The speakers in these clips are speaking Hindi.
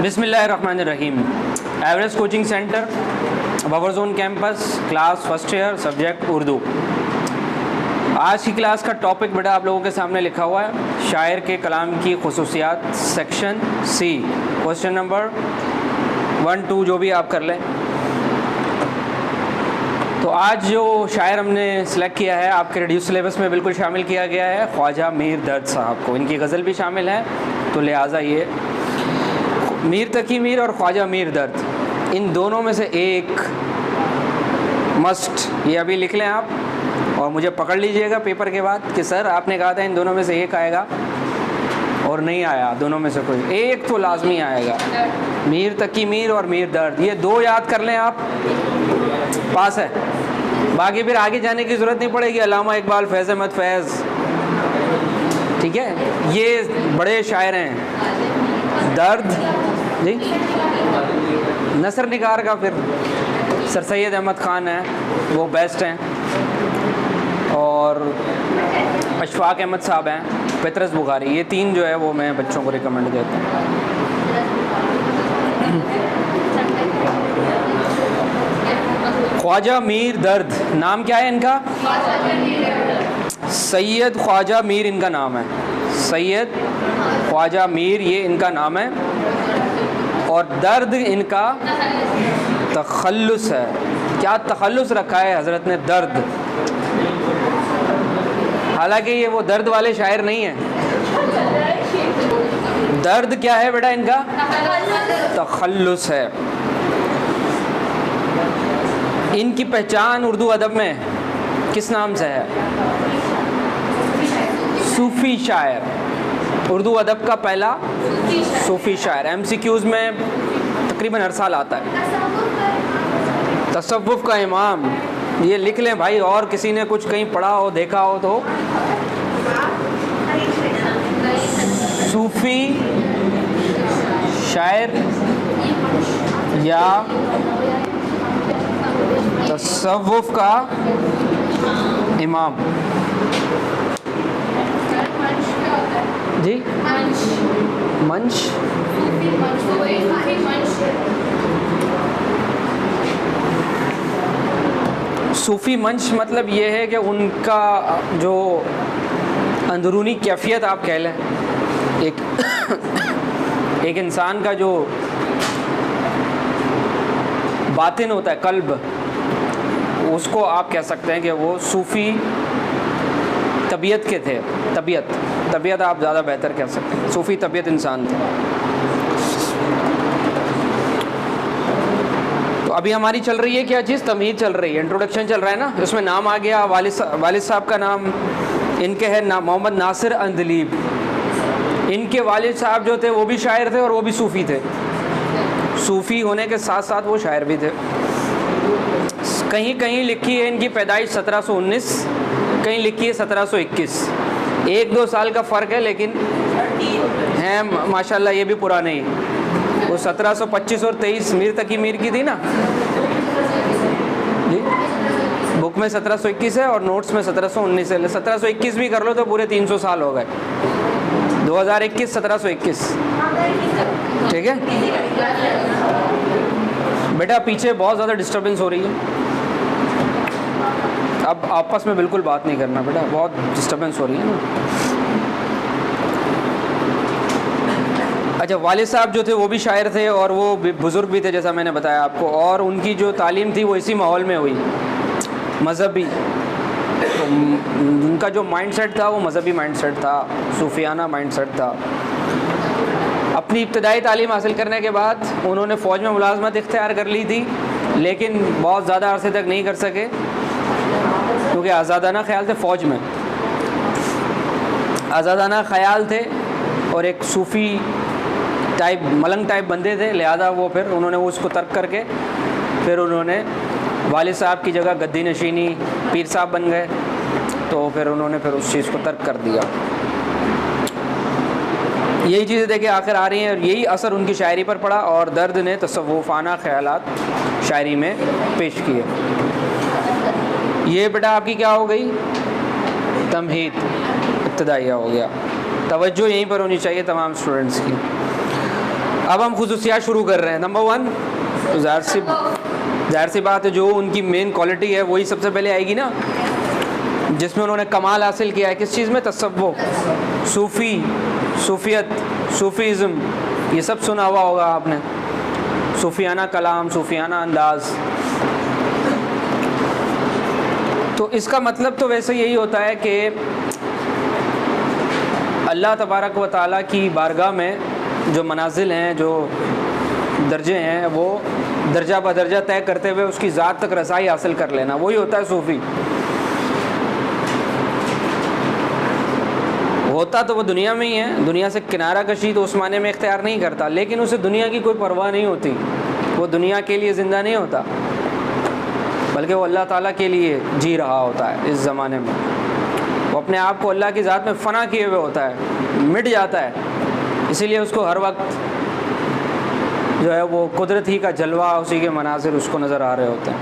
बिस्मिल्लाहिर्रहमानिर्रहीम। Everest coaching centre, buffer zone campus, class first year, subject Urdu. आज की क्लास का टॉपिक बेटा आप लोगों के सामने लिखा हुआ है, शायर के कलाम की खुसूसियात, सेक्शन सी, क्वेश्चन नंबर 1, 2 जो भी आप कर लें। तो आज जो शायर हमने सेलेक्ट किया है आपके रिड्यूस सिलेबस में बिल्कुल शामिल किया गया है, ख्वाजा मीर दर्द साहब को। इनकी गज़ल भी शामिल है, तो लिहाजा ये मीर तकी मीर और ख्वाजा मीर दर्द, इन दोनों में से एक मस्ट, ये अभी लिख लें आप और मुझे पकड़ लीजिएगा पेपर के बाद कि सर आपने कहा था इन दोनों में से एक आएगा और नहीं आया। दोनों में से कोई एक तो लाजमी आएगा, मीर तकी मीर और मीर दर्द, ये दो याद कर लें आप, पास है। बाकी फिर आगे जाने की ज़रूरत नहीं पड़ेगी। अल्लामा इकबाल, फैज़ अहमद फैज़, ठीक है, ये बड़े शायर हैं। दर्द जी, नसर निगार का फिर सर सैयद अहमद ख़ान है, वो बेस्ट हैं। और अशफाक अहमद साहब हैं, पेतरस बुखारी, ये तीन जो है वो मैं बच्चों को रिकमेंड देता हूँ। ख्वाजा मीर दर्द, नाम क्या है इनका? सैयद ख्वाजा मीर इनका नाम है, सैयद ख्वाजा मीर ये इनका नाम है। और दर्द इनका तखल्लुस है। क्या तखल्लुस रखा है हज़रत ने? दर्द। हालांकि ये वो दर्द वाले शायर नहीं हैं। दर्द क्या है बेटा इनका? तखल्लुस है। इनकी पहचान उर्दू अदब में किस नाम से है? सूफ़ी शायर। उर्दू अदब का पहला सूफ़ी शायर। MCQs में तकरीबन हर साल आता है। तसव्वुफ़ का इमाम, ये लिख लें भाई, और किसी ने कुछ कहीं पढ़ा हो, देखा हो तो। सूफ़ी शायर या तसव्वुफ़ का इमाम जी। मंश, सूफ़ी मंश मतलब ये है कि उनका जो अंदरूनी कैफियत आप कह लें, एक इंसान का जो बातिन होता है, कल्ब, उसको आप कह सकते हैं कि वो सूफ़ी तबीयत के थे। तबीयत आप ज़्यादा बेहतर कह सकते हैं, सूफ़ी तबीयत इंसान थे। तो अभी हमारी चल रही है क्या चीज़? तमहीद चल रही है, इंट्रोडक्शन चल रहा है ना। इसमें नाम आ गया, वालिद साहब का नाम इनके है मोहम्मद नासिर अंदलीब। इनके वालिद साहब जो थे वो भी शायर थे और वो भी सूफ़ी थे। सूफ़ी होने के साथ साथ वो शायर भी थे। कहीं कहीं लिखी है इनकी पैदाइश 1719, कहीं लिखी है 1721। 1-2 साल का फ़र्क है, लेकिन हैं माशाल्लाह ये भी पुराने ही। वो 1725 और 23 मीर तकी मीर की थी ना जी। बुक में 1721 है और नोट्स में 1719 है। 1721 भी कर लो तो पूरे 300 साल हो गए। 2021 1721, ठीक है बेटा। पीछे बहुत ज़्यादा डिस्टर्बेंस हो रही है, अब आपस में बिल्कुल बात नहीं करना बेटा, बहुत डिस्टर्बेंस हो रही है ना। अच्छा, वालिद साहब जो थे वो भी शायर थे और वो बुज़ुर्ग भी थे, जैसा मैंने बताया आपको। और उनकी जो तालीम थी वो इसी माहौल में हुई, मज़हबी। तो उनका जो माइंडसेट था वो मज़हबी माइंडसेट था, सूफियाना माइंडसेट था। अपनी इब्तदाई तालीम हासिल करने के बाद उन्होंने फ़ौज में मुलाजमत इख्तियार कर ली थी, लेकिन बहुत ज़्यादा अरसे तक नहीं कर सके क्योंकि आज़ादाना ख्याल थे। फ़ौज में आज़ादाना ख्याल थे और एक सूफ़ी टाइप, मलंग टाइप बंदे थे, लिहाजा वो फिर उन्होंने उसको तर्क करके फिर उन्होंने वालिद साहब की जगह गद्दी नशीनी, पीर साहब बन गए। तो फिर उन्होंने फिर उस चीज़ को तर्क कर दिया। यही चीज़ें देखिए आखिर आ रही हैं और यही असर उनकी शायरी पर पड़ा और दर्द ने तसव्वुफ़ाना ख़यालात शायरी में पेश किए। ये बेटा आपकी क्या हो गई? तमहीद, इब्तिदाइया हो गया। तवज्जो यहीं पर होनी चाहिए तमाम स्टूडेंट्स की। अब हम खुसूसियात शुरू कर रहे हैं। नंबर 1, तो जाहिर सी बात है जो उनकी मेन क्वालिटी है वही सबसे पहले आएगी ना, जिसमें उन्होंने कमाल हासिल किया है। किस चीज़ में? तसव्वुफ, सूफियत, सूफीज़म, ये सब सुना हुआ होगा आपने, सूफियाना कलाम, सूफियाना अंदाज़। तो इसका मतलब तो वैसे यही होता है कि अल्लाह तबारक व तआला की बारगाह में जो मनाजिल हैं, जो दर्जे हैं, वो दर्जा ब दर्जा तय करते हुए उसकी ज़ात तक रसाई हासिल कर लेना, वही होता है सूफ़ी। होता तो वो दुनिया में ही है, दुनिया से किनारा कशी तो उस माने में इख्तियार नहीं करता, लेकिन उसे दुनिया की कोई परवाह नहीं होती, वो दुनिया के लिए ज़िंदा नहीं होता, बल्कि वो अल्लाह ताला के लिए जी रहा होता है। इस ज़माने में वो अपने आप को अल्लाह की ज़ात में फ़ना किए हुए होता है, मिट जाता है, इसीलिए उसको हर वक्त जो है वो कुदरत ही का जलवा, उसी के मनाज़िर उसको नज़र आ रहे होते हैं।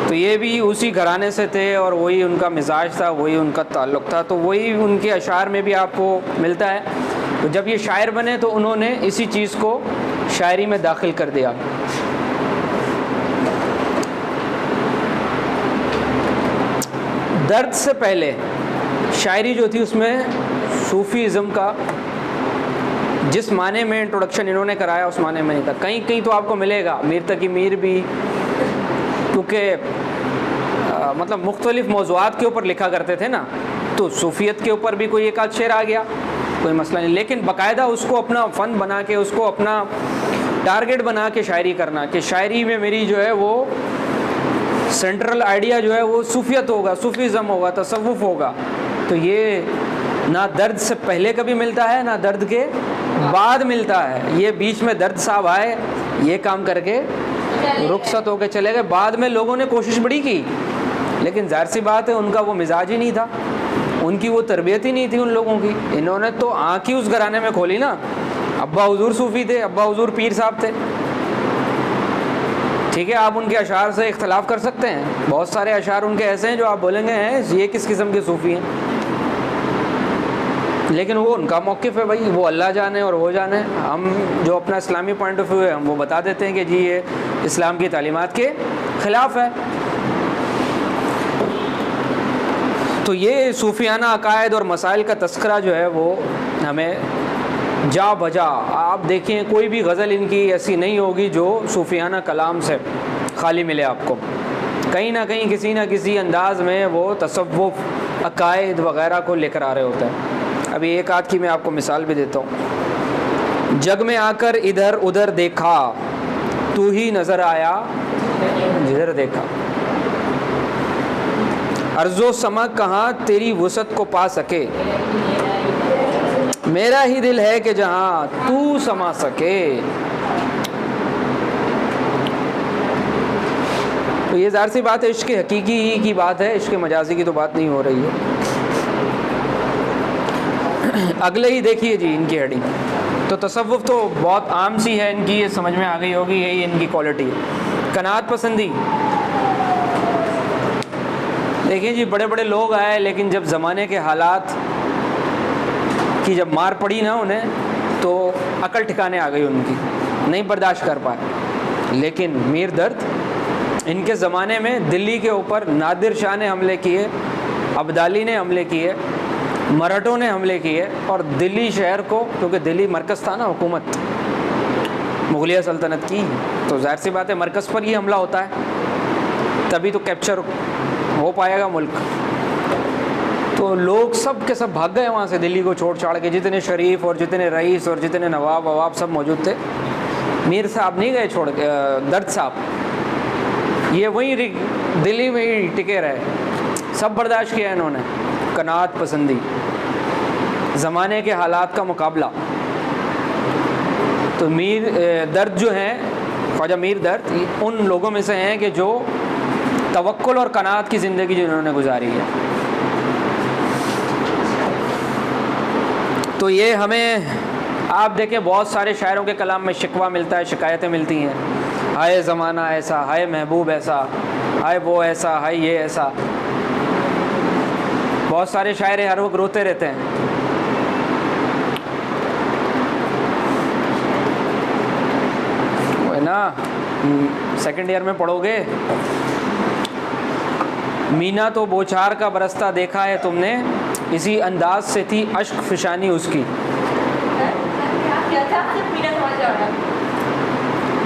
तो ये भी उसी घराने से थे और वही उनका मिजाज था, वही उनका ताल्लुक़ था, तो वही उनके अशार में भी आपको मिलता है। तो जब ये शायर बने तो उन्होंने इसी चीज़ को शायरी में दाखिल कर दिया। दर्द से पहले शायरी जो थी उसमें सूफ़ीज़म का जिस माने में इंट्रोडक्शन इन्होंने कराया उस माने में नहीं था। कहीं कहीं तो आपको मिलेगा, मीर तकी मीर भी, क्योंकि मतलब मुख्तलिफ़ मौज़ूआत के ऊपर लिखा करते थे ना, तो सूफ़ियत के ऊपर भी कोई एक आध शेर आ गया, कोई मसला नहीं, लेकिन बाकायदा उसको अपना फ़न बना के, उसको अपना टारगेट बना के शायरी करना, कि शायरी में मेरी जो है वो सेंट्रल आइडिया जो है वो सूफ़ियत होगा, सूफ़ीज़म होगा, तसव्वुफ़ होगा। तो ये ना दर्द से पहले कभी मिलता है, ना दर्द के बाद मिलता है। ये बीच में दर्द साहब आए, ये काम करके रुखसत होकर चले गए। बाद में लोगों ने कोशिश बड़ी की, लेकिन ज़ाहिर सी बात है उनका वो मिजाज ही नहीं था, उनकी वो तरबियत ही नहीं थी उन लोगों की। इन्होंने तो आँख ही उस घराने में खोली ना। अब्बा हुजूर सूफ़ी थे, अब्बा हुजूर पीर साहब थे, ठीक है। आप उनके अशार से इख्तलाफ कर सकते हैं, बहुत सारे अशार उनके ऐसे हैं जो आप बोलेंगे हैं ये किस किस्म के सूफ़ी हैं, लेकिन वो उनका मौक़िफ़ है भाई, वो अल्लाह जाने और वो जाने। हम जो अपना इस्लामी पॉइंट ऑफ व्यू है हम वो बता देते हैं कि जी ये इस्लाम की तालीमात के ख़िलाफ़ है। तो ये सूफ़ियाना अकायद और मसाइल का तस्करा जो है वो हमें जा बजा, आप देखें कोई भी गज़ल इनकी ऐसी नहीं होगी जो सूफ़ियाना कलाम से खाली मिले आपको। कहीं ना कहीं किसी न किसी अंदाज़ में वो तसव्वुफ़, अकायद वग़ैरह को लेकर आ रहे होते हैं। अभी एक आध की मैं आपको मिसाल भी देता हूँ। जग में आकर इधर उधर देखा, तू ही नज़र आया जिधर देखा, अर्ज़ो समा कहाँ तेरी वुसअत को पा सके, मेरा ही दिल है कि जहाँ तू समा सके। तो ये ज़ाहिर सी बात है इश्क़ हकीकी ही की बात है, इश्क़ मजाजी की तो बात नहीं हो रही है। अगले ही देखिए जी इनकी हेडिंग। तो तसव्वुफ़ तो बहुत आम सी है इनकी, ये समझ में आ गई होगी, यही इनकी क्वालिटी है। कनात पसंदी, देखिए जी बड़े बड़े लोग आए, लेकिन जब ज़माने के हालात की जब मार पड़ी ना उन्हें, तो अकल ठिकाने आ गई उनकी, नहीं बर्दाश्त कर पाए। लेकिन मीर दर्द, इनके ज़माने में दिल्ली के ऊपर नादिर शाह ने हमले किए, अब्दाली ने हमले किए, मराठों ने हमले किए, और दिल्ली शहर को, क्योंकि दिल्ली मरकज़ था ना हुकूमत मुग़लिया सल्तनत की, तो ज़ाहिर सी बात है मरकज़ पर ही हमला होता है, तभी तो कैप्चर हो पाएगा मुल्क। तो लोग सब के सब भाग गए वहाँ से, दिल्ली को छोड़ छाड़ के, जितने शरीफ और जितने रईस और जितने नवाब ववाब सब मौजूद थे। मीर साहब नहीं गए छोड़ के, दर्द साहब ये वहीं दिल्ली में ही टिके रहे, सब बर्दाश्त किया इन्होंने। कनात पसंदी, ज़माने के हालात का मुकाबला। तो मीर दर्द जो हैं, ख्वाजा मीर दर्द उन लोगों में से हैं कि जो तवक्कुल और कनात की ज़िंदगी जिन्होंने गुजारी है। तो ये हमें आप देखें बहुत सारे शायरों के कलाम में शिकवा मिलता है, शिकायतें मिलती हैं, हाय ज़माना ऐसा, हाय महबूब ऐसा, हाय वो ऐसा, हाय ये ऐसा। बहुत सारे शायर हर वक्त रोते रहते हैं। ना, सेकंड ईयर में पढ़ोगे। मीना तो बोछार का बरसता देखा है तुमने, इसी अंदाज से थी अश्क फिशानी उसकी।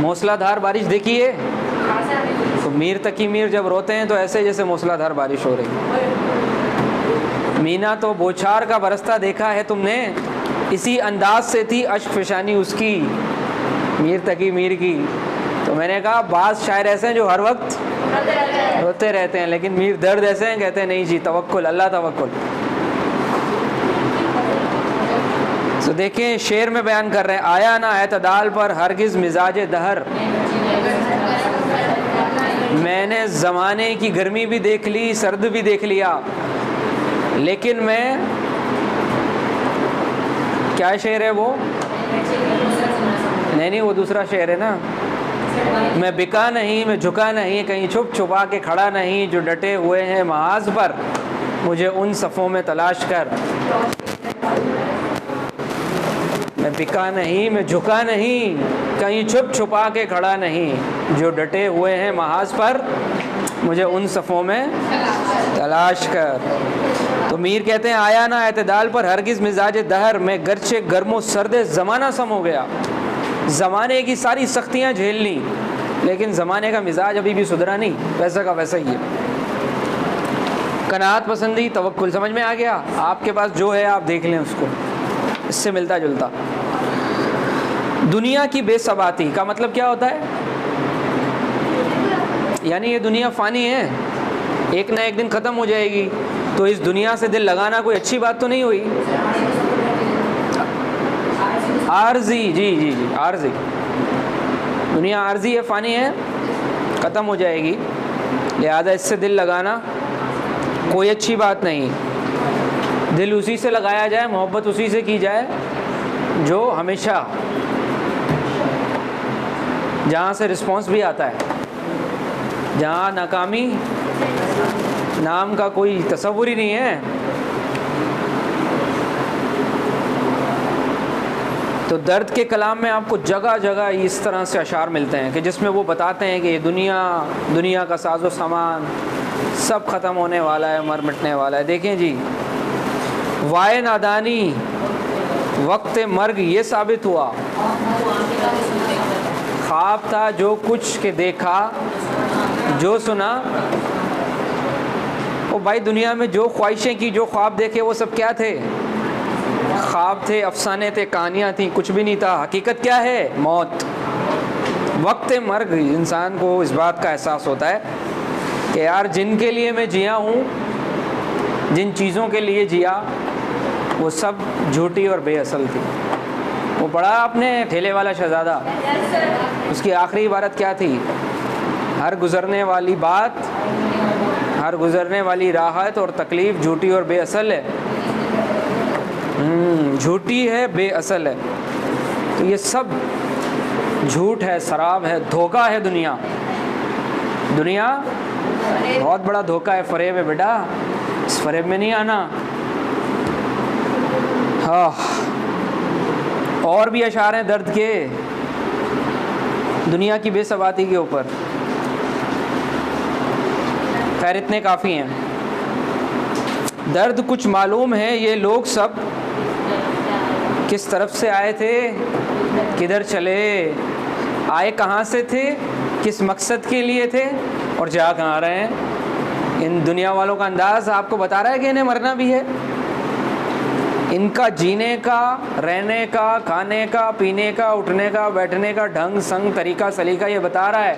मूसलाधार बारिश देखी है? तो मीर तकी मीर जब रोते हैं तो ऐसे जैसे मूसलाधार बारिश हो रही। मीना तो बोछार का बरसता देखा है तुमने, इसी अंदाज से थी अश्क फिशानी उसकी, मीर तकी मीर की। तो मैंने कहा बाज़ शायर ऐसे हैं जो हर वक्त रोते रहते हैं, लेकिन मीर दर्द ऐसे हैं, कहते हैं नहीं जी, तवक्कुल, अल्लाह तवक्कुल। तो देखें शेर में बयान कर रहे हैं, आया ना एतदाल पर हरगिज़ मिजाज दहर, मैंने ज़माने की गर्मी भी देख ली, सर्द भी देख लिया, लेकिन मैं, क्या शेर है वो? नहीं, वो दूसरा शेर है ना। मैं बिका नहीं, मैं झुका नहीं, कहीं छुप छुपा के खड़ा नहीं, जो डटे हुए हैं महाज पर, मुझे उन सफ़ों में तलाश कर। मैं बिका नहीं, मैं झुका नहीं, कहीं छुप छुपा के खड़ा नहीं, जो डटे हुए हैं महाज पर, मुझे उन सफ़ों में तलाश कर। तो मीर कहते हैं आया ना एतदाल पर हरगिज़ मिजाज दहर, मैं गर्चे गर्मो सर्दे ज़माना सम हो गया। ज़माने की सारी सख्तियाँ झेल ली, लेकिन ज़माने का मिजाज अभी भी सुधरा नहीं, वैसा का वैसा ही है। कनात पसंदी, तवक्कुल, समझ में आ गया? आपके पास जो है आप देख लें उसको, इससे मिलता जुलता। दुनिया की बेसबाती का मतलब क्या होता है? यानी ये दुनिया फ़ानी है, एक ना एक दिन ख़त्म हो जाएगी, तो इस दुनिया से दिल लगाना कोई अच्छी बात तो नहीं हुई। आर्जी, जी जी जी, आर्जी, दुनिया आर्जी है, फ़ानी है, ख़त्म हो जाएगी, लिहाजा इससे दिल लगाना कोई अच्छी बात नहीं। दिल उसी से लगाया जाए, मोहब्बत उसी से की जाए जो हमेशा, जहाँ से रिस्पॉन्स भी आता है, जहाँ नाकामी नाम का कोई तस्वुर ही नहीं है। तो दर्द के कलाम में आपको जगह जगह इस तरह से अशार मिलते हैं कि जिसमें वो बताते हैं कि ये दुनिया का साजो सामान सब ख़त्म होने वाला है, मर मिटने वाला है। देखें जी, वाए नादानी वक्त मर्ग ये साबित हुआ, ख्वाब था जो कुछ के देखा, जो सुना। ओ भाई, दुनिया में जो ख्वाहिशें की, जो ख्वाब देखे, वो सब क्या थे? ख्वाब थे, अफसाने थे, कहानियाँ थी, कुछ भी नहीं था। हकीकत क्या है? मौत। वक्त मर्ग इंसान को इस बात का एहसास होता है कि यार जिनके लिए मैं जिया हूँ, जिन चीज़ों के लिए जिया, वो सब झूठी और बेअसल थी। वो पढ़ा आपने ठेले वाला शहज़ादा, उसकी आखिरी इबारत क्या थी? हर गुज़रने वाली बात, हर गुज़रने वाली राहत और तकलीफ़ झूठी और बेअसल है। झूठी है, बेअसल है। तो ये सब झूठ है, शराब है, धोखा है। दुनिया बहुत बड़ा धोखा है, फरेब है बेटा, इस फरेब में नहीं आना। हाँ, और भी अशार हैं दर्द के, दुनिया की बेसबाती के ऊपर। खैर इतने काफ़ी हैं। दर्द कुछ मालूम है, ये लोग सब किस तरफ से आए थे, किधर चले, आए कहाँ से थे, किस मकसद के लिए थे और जा कहाँ रहे हैं। इन दुनिया वालों का अंदाज़ आपको बता रहा है कि इन्हें मरना भी है। इनका जीने का, रहने का, खाने का, पीने का, उठने का, बैठने का ढंग, संग, तरीका, सलीका ये बता रहा है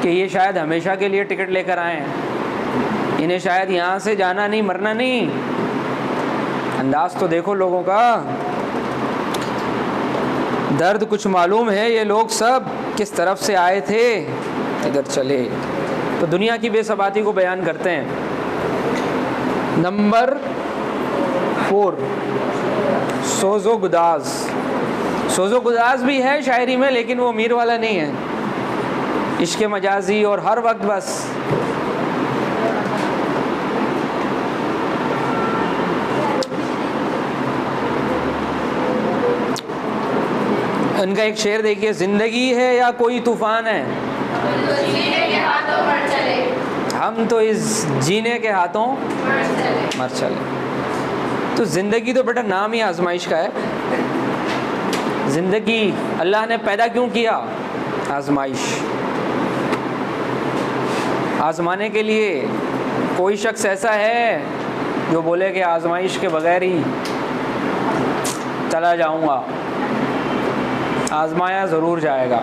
कि ये शायद हमेशा के लिए टिकट लेकर आए हैं। इन्हें शायद यहाँ से जाना नहीं, मरना नहीं। अंदाज़ तो देखो लोगों का। दर्द कुछ मालूम है, ये लोग सब किस तरफ से आए थे, इधर चले। तो दुनिया की बेसबाती को बयान करते हैं। नंबर 4, सोज़ो गुदाज। सोज़ो गुदाज भी है शायरी में, लेकिन वो अमीर वाला नहीं है। इश्क मजाजी और हर वक्त बस उनका एक शेर देखिए, ज़िंदगी है या कोई तूफ़ान है, हम तो इस जीने के हाथों मर चले। तो ज़िंदगी तो बेटा नाम ही आजमाइश का है। ज़िंदगी अल्लाह ने पैदा क्यों किया? आजमाइश, आजमाने के लिए। कोई शख्स ऐसा है जो बोले कि आजमाइश के बगैर ही चला जाऊंगा? आजमाया ज़रूर जाएगा।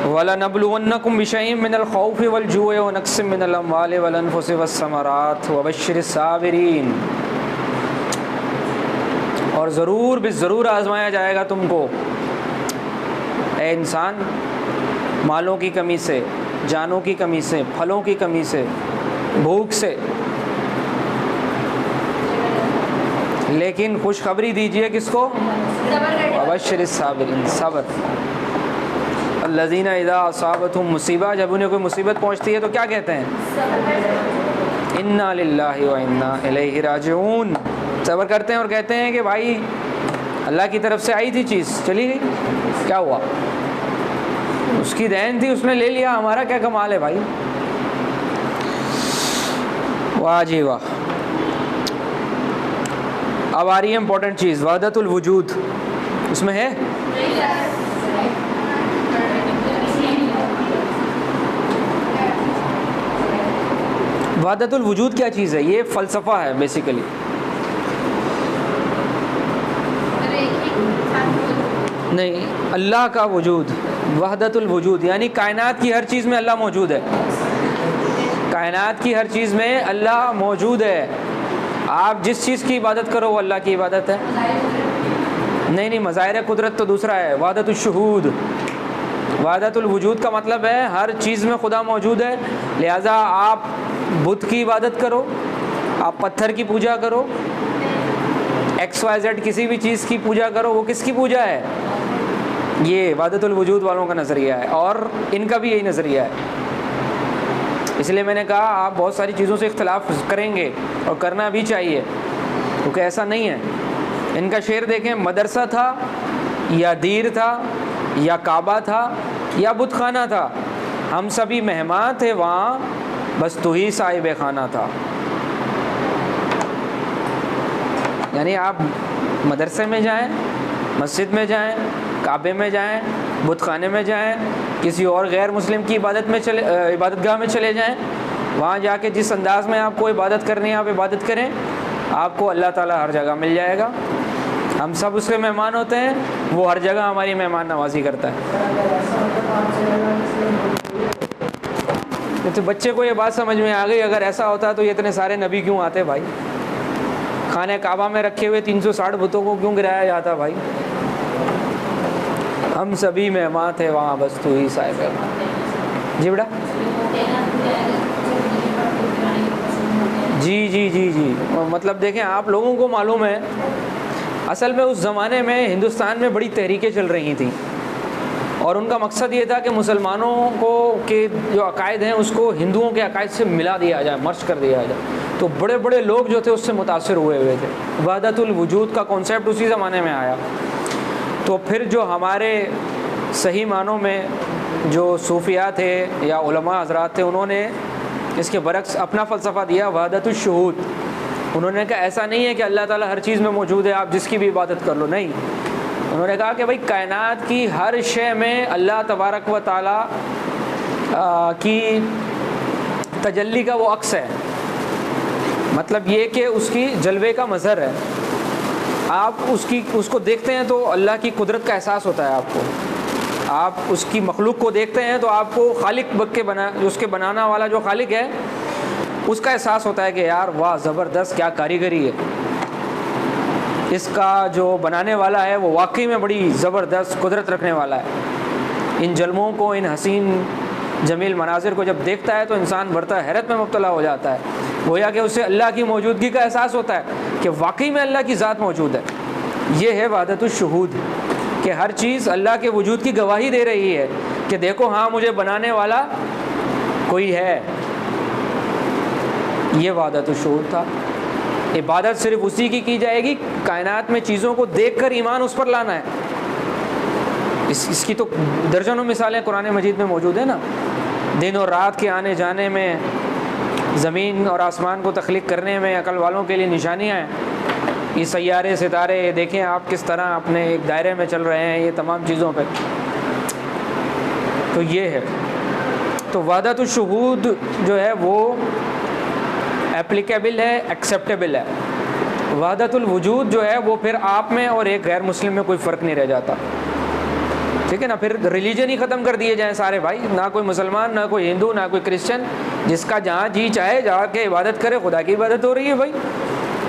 वलनब्लुवन्नकुम बिशैइन मिनल खौफि वल जुइ व नक्सिम मिनल अम्वालि वल अनफुसि वस्समरात व बश्शिरिस साबिरीन। और ज़रूर ज़रूर आजमाया जाएगा तुमको ए इंसान, मालों की कमी से, जानों की कमी से, फलों की कमी से, भूख से, लेकिन खुशखबरी दीजिए किसको? वबश्शिरिस साबिरीन, सब्र। अल्लज़ीना इज़ा असाबतहुम मुसीबा, जब उन्हें कोई मुसीबत पहुंचती है तो क्या कहते हैं? इन्ना लिल्लाहि व इन्ना इलैहि राजिऊन। सब्र करते हैं और कहते हैं कि भाई अल्लाह की तरफ से आई थी चीज़, चली गई, क्या हुआ? उसकी देन थी, उसने ले लिया, हमारा क्या कमाल है भाई। वाह जी वाह। अब आ रही है इंपॉर्टेंट चीज़, वहदतुल वजूद। उसमें है वहदतुल वजूद क्या चीज़ है? ये फ़लसफ़ा है बेसिकली। नहीं, अल्लाह का वजूद, वहदतुल वजूद यानी कायनात की हर चीज़ में अल्लाह मौजूद है। कायनात की हर चीज़ में अल्लाह मौजूद है। आप जिस चीज़ की इबादत करो वो अल्लाह की इबादत है। नहीं, मज़ाहिर कुदरत तो दूसरा है, वहदतुल शुहूद। वहदतुल वजूद का मतलब है हर चीज़ में खुदा मौजूद है, लिहाजा आप बुत की इबादत करो, आप पत्थर की पूजा करो, XYZ किसी भी चीज़ की पूजा करो, वो किसकी पूजा है? ये वहदतुल वजूद वालों का नज़रिया है, और इनका भी यही नज़रिया है। इसलिए मैंने कहा आप बहुत सारी चीज़ों से इख्तलाफ करेंगे और करना भी चाहिए, क्योंकि ऐसा नहीं है। इनका शेर देखें, मदरसा था या दीर था या काबा था या बुतखाना था, हम सभी मेहमान थे वहाँ, बस तू ही साहिब खाना था। यानी आप मदरसे में जाएं, मस्जिद में जाएं, काबे में जाएं, बुतखाने में जाएं, किसी और गैर मुस्लिम की इबादतगाह में चले जाएं, वहाँ जाके जिस अंदाज में आपको इबादत करनी है आप इबादत करें, आपको अल्लाह ताला हर जगह मिल जाएगा। हम सब उसके मेहमान होते हैं, वो हर जगह हमारी मेहमान नवाजी करता है। तो बच्चे को ये बात समझ में आ गई, अगर ऐसा होता तो ये इतने सारे नबी क्यों आते भाई? खाने काबा में रखे हुए 360 बुतों को क्यों गिराया जाता भाई? हम सभी मेहमान थे वहाँ, बस तू ही साहिब है। जी बेटा, जी। मतलब देखें, आप लोगों को मालूम है असल में उस ज़माने में हिंदुस्तान में बड़ी तहरीकें चल रही थी, और उनका मकसद ये था कि मुसलमानों को के जो अकायद हैं उसको हिंदुओं के अकायद से मिला दिया जाए, मर्ज कर दिया जाए। तो बड़े बड़े लोग जो थे उससे मुतासिर हुए थे। वहदतुल वजूद का कॉन्सेप्ट उसी ज़माने में आया। तो फिर जो हमारे सही मानों में जो सूफिया थे या उलमा हज़रात थे, उन्होंने इसके बरक्स अपना फ़लसफ़ा दिया, वहदतुल शुहूद। उन्होंने कहा ऐसा नहीं है कि अल्लाह ताला हर चीज़ में मौजूद है, आप जिसकी भी इबादत कर लो, नहीं। उन्होंने कहा कि भाई कायनात की हर शय में अल्लाह तबारक व तआला की तजल्ली का वो अक्स है। मतलब ये कि उसकी जलवे का मज़हर है। आप उसको देखते हैं तो अल्लाह की कुदरत का एहसास होता है आपको। आप उसकी मखलूक को देखते हैं तो आपको खालिक उसके बनाना वाला जो खालिक है उसका एहसास होता है कि यार वाह ज़बरदस्त, क्या कारीगरी है। इसका जो बनाने वाला है वो वाकई में बड़ी ज़बरदस्त कुदरत रखने वाला है। इन जलमों को, इन हसीन जमील मनाजिर को जब देखता है तो इंसान बढ़ता हैरत में मुब्तला हो जाता है। गोया कि उसे अल्लाह की मौजूदगी का एहसास होता है कि वाकई में अल्लाह की ज़ात मौजूद है। ये है वहदतुल शुहूद, कि हर चीज़ अल्लाह के वजूद की गवाही दे रही है कि देखो हाँ मुझे बनाने वाला कोई है। ये वहदतुल शुहूद था। इबादत सिर्फ उसी की जाएगी, कायनात में चीज़ों को देखकर ईमान उस पर लाना है। इसकी तो दर्जनों मिसालें कुरान मजीद में मौजूद है ना। दिन और रात के आने जाने में, ज़मीन और आसमान को तख्लीक करने में अकल वालों के लिए निशानियाँ हैं। ये सैयारे सितारे देखें आप किस तरह अपने एक दायरे में चल रहे हैं, ये तमाम चीज़ों पे। तो ये है, तो वहदतुल शुहूद जो है वो एप्लीकेबल है, एक्सेप्टेबल है। वहदतुल वजूद जो है वो फिर आप में और एक गैर मुस्लिम में कोई फ़र्क नहीं रह जाता, ठीक है ना। फिर रिलीजन ही ख़त्म कर दिए जाएँ सारे भाई, ना कोई मुसलमान, ना कोई हिंदू, ना कोई क्रिश्चियन, जिसका जहाँ जी चाहे जाके इबादत करे। खुदा की इबादत हो रही है भाई।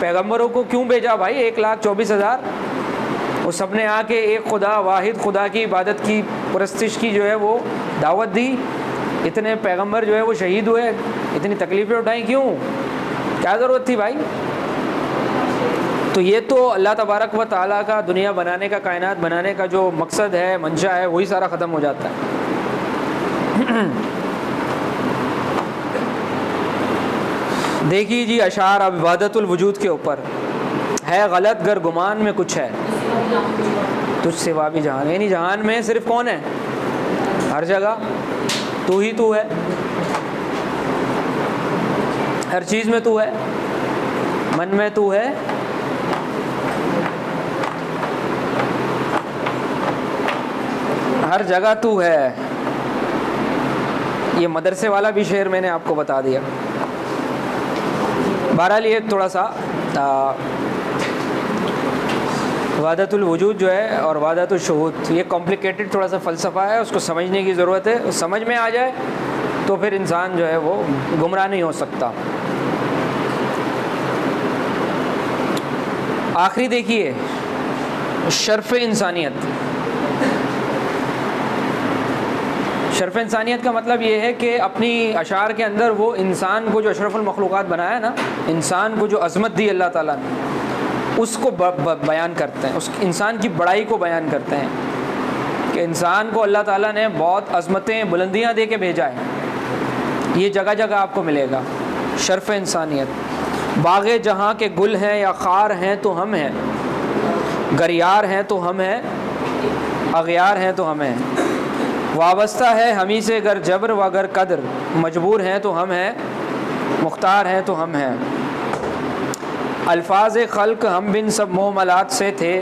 पैगंबरों को क्यों भेजा भाई 1,24,000? वो सब ने आके एक खुदा, वाहिद खुदा की इबादत की, परस्तिश की जो है वो दावत दी। इतने पैगंबर जो है वो शहीद हुए, इतनी तकलीफ़ें उठाई, क्यों? क्या ज़रूरत थी भाई? तो ये तो अल्लाह तबारक व तआला का दुनिया बनाने का, कायनात बनाने का जो मकसद है, मंशा है, वही सारा ख़त्म हो जाता है। देखिए जी अशार अब इबादतुल वजूद के ऊपर है गलत गर गुमान में कुछ है तुझ सिवा भी जहान, यानी जहान में सिर्फ कौन है? हर जगह तू ही तू है, हर चीज़ में तू है, मन में तू है, हर जगह तू है। ये मदरसे वाला भी शेर मैंने आपको बता दिया। बहरहाल ये थोड़ा सा वहदतुल वजूद जो है और वहदतुल शुहूद, ये कॉम्प्लिकेटेड थोड़ा सा फ़लसफ़ा है, उसको समझने की ज़रूरत है। समझ में आ जाए तो फिर इंसान जो है वो गुमराह नहीं हो सकता। आखिरी देखिए शर्फ़ इंसानियत। शर्फ़ इंसानियत का मतलब ये है कि अपनी अशार के अंदर वो इंसान को जो अशरफुल मखलूक़ात बनाया ना, इंसान को जो अज़मत दी अल्लाह ताला ने, उसको बयान करते हैं, उस इंसान की बड़ाई को बयान करते हैं कि इंसान को अल्लाह ताला ने बहुत अज़मतें, बुलंदियाँ दे के भेजा है। ये जगह जगह आपको मिलेगा शर्फ़ इंसानियत। बाग़े जहाँ के गुल हैं या ख़ार हैं तो हम हैं, गरियार हैं तो हम हैं, अग़यार हैं तो हम हैं, वाबस्ता है हमी से गर जबर व गर कदर, मजबूर हैं तो हम हैं, मुख्तार हैं तो हम हैं। अल्फाज खल्क हम बिन सब मोह मलात से थे,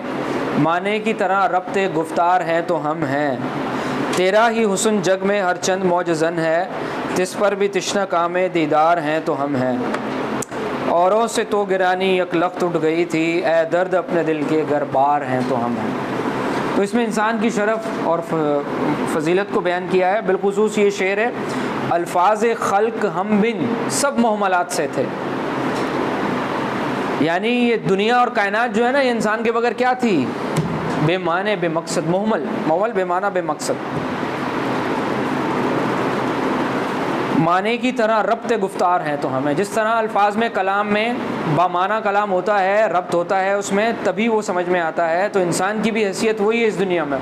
माने की तरह रब्ते गुफ्तार हैं तो हम हैं। तेरा ही हुस्न जग में हर चंद मौजज़न है, तिस पर भी तिश्ना कामे दीदार हैं तो हम हैं। औरों से तो गिरानी एक लख्त उठ गई थी, ए दर्द अपने दिल के गर बार हैं तो हम हैं। तो इसमें इंसान की शरफ़ और फजीलत को बयान किया है। बिलखुसूस ये शेर है, अल्फाज खल्क हम बिन सब मोहमलात से थे, यानी ये दुनिया और कायनात जो है ना, ये इंसान के बगैर क्या थी? बेमाने बेमकसद, मोहमल, मोहमल बेमाना बेमकसद। माने की तरह रब्त गुफ्तार हैं तो हमें, जिस तरह अल्फाज में कलाम में बामाना कलाम होता है, रब्त होता है उसमें, तभी वो समझ में आता है। तो इंसान की भी हैसियत वही है इस दुनिया में।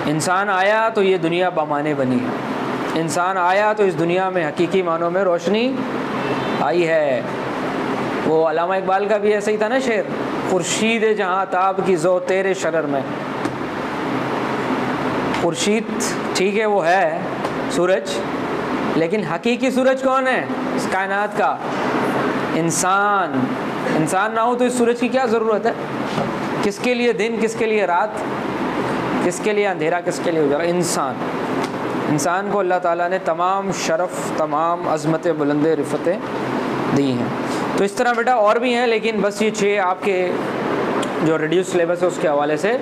इंसान आया तो ये दुनिया बामाने बनी है, इंसान आया तो इस दुनिया में हकीकी मानों में रोशनी आई है। वो अल्लामा इकबाल का भी ऐसा ही था ना शेर, खुर्शीद जहाँ ताब की जो तेरे शरर में। खुर्शीद ठीक है वो है सूरज, लेकिन हकीकी सूरज कौन है इस कायनात का? इंसान। इंसान ना हो तो इस सूरज की क्या ज़रूरत है? किसके लिए दिन, किसके लिए रात, किसके लिए अंधेरा, किसके लिए उजाला? इंसान। इंसान को अल्लाह ताला ने तमाम शरफ़, तमाम अज़मत बुलंद रिफ़तें दी हैं। तो इस तरह बेटा और भी हैं, लेकिन बस ये 6 आपके जो रिड्यूस सिलेबस है उसके हवाले से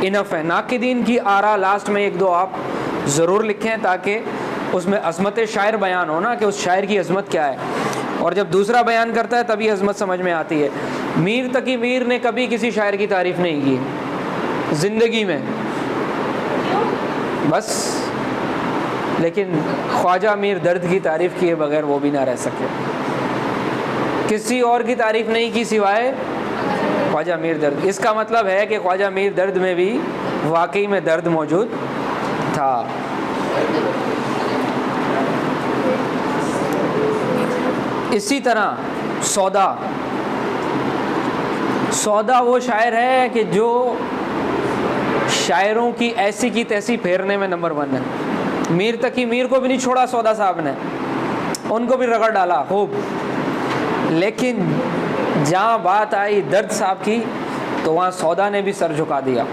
इनफ है। नाक़िदीन की आरा लास्ट में 1-2 आप ज़रूर लिखें, ताकि उसमें अज़मत शायर बयान हो ना, कि उस शायर की अज़मत क्या है। और जब दूसरा बयान करता है तभी अज़मत समझ में आती है। मीर तकी मीर ने कभी किसी शायर की तारीफ़ नहीं की ज़िंदगी में, बस, लेकिन ख्वाजा मीर दर्द की तारीफ़ किए बगैर वो भी ना रह सके। किसी और की तारीफ़ नहीं की सिवाय ख्वाजा मीर दर्द। इसका मतलब है कि ख्वाजा मीर दर्द में भी वाकई में दर्द मौजूद था। इसी तरह सौदा, सौदा वो शायर है कि जो शायरों की ऐसी की तैसी फेरने में नंबर 1 है। मीर तकी मीर को भी नहीं छोड़ा सौदा साहब ने, उनको भी रगड़ डाला खूब। लेकिन जहाँ बात आई दर्द साहब की तो वहाँ सौदा ने भी सर झुका दिया।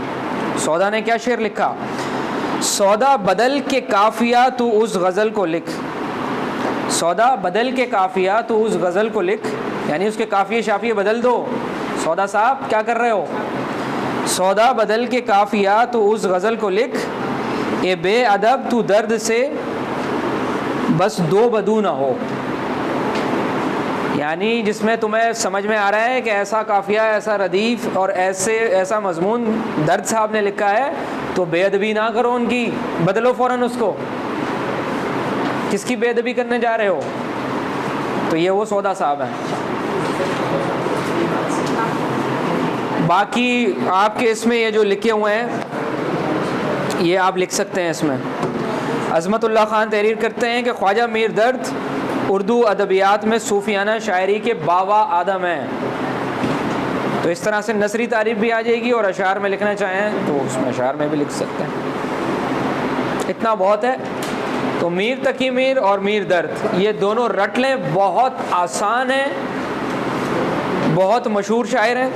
सौदा ने क्या शेर लिखा? सौदा बदल के काफिया तू उस गज़ल को लिख, सौदा बदल के काफिया तू उस गज़ल को लिख, यानी उसके काफिए शाफिए बदल दो। सौदा साहब क्या कर रहे हो? सौदा बदल के काफिया तू उस गज़ल को लिख, ए बेअदब तू दर्द से बस दो बदू ना हो। यानी जिसमें तुम्हें समझ में आ रहा है कि ऐसा काफिया, ऐसा रदीफ और ऐसा मजमून दर्द साहब ने लिखा है, तो बेअदबी ना करो उनकी, बदलो फ़ौरन उसको। किसकी बेअदबी करने जा रहे हो? तो ये वो सौदा साहब हैं। बाकी आपके इसमें ये जो लिखे हुए हैं ये आप लिख सकते हैं। इसमें अज़मतुल्लाह ख़ान तहरीर करते हैं कि ख्वाजा मीर दर्द उर्दू अदबियात में सूफियाना शायरी के बावा आदम हैं। तो इस तरह से नसरी तारीफ भी आ जाएगी, और अशार में लिखना चाहें तो उसमें अशार में भी लिख सकते हैं। इतना बहुत है। तो मीर तकी मीर और मीर दर्द ये दोनों रट लें, बहुत आसान है, बहुत मशहूर शायर हैं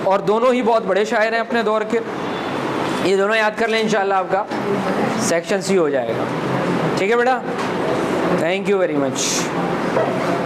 और दोनों ही बहुत बड़े शायर हैं अपने दौर के। ये दोनों याद कर लें, इंशाल्लाह आपका सेक्शन सी हो जाएगा। ठीक है बेटा, थैंक यू वेरी मच।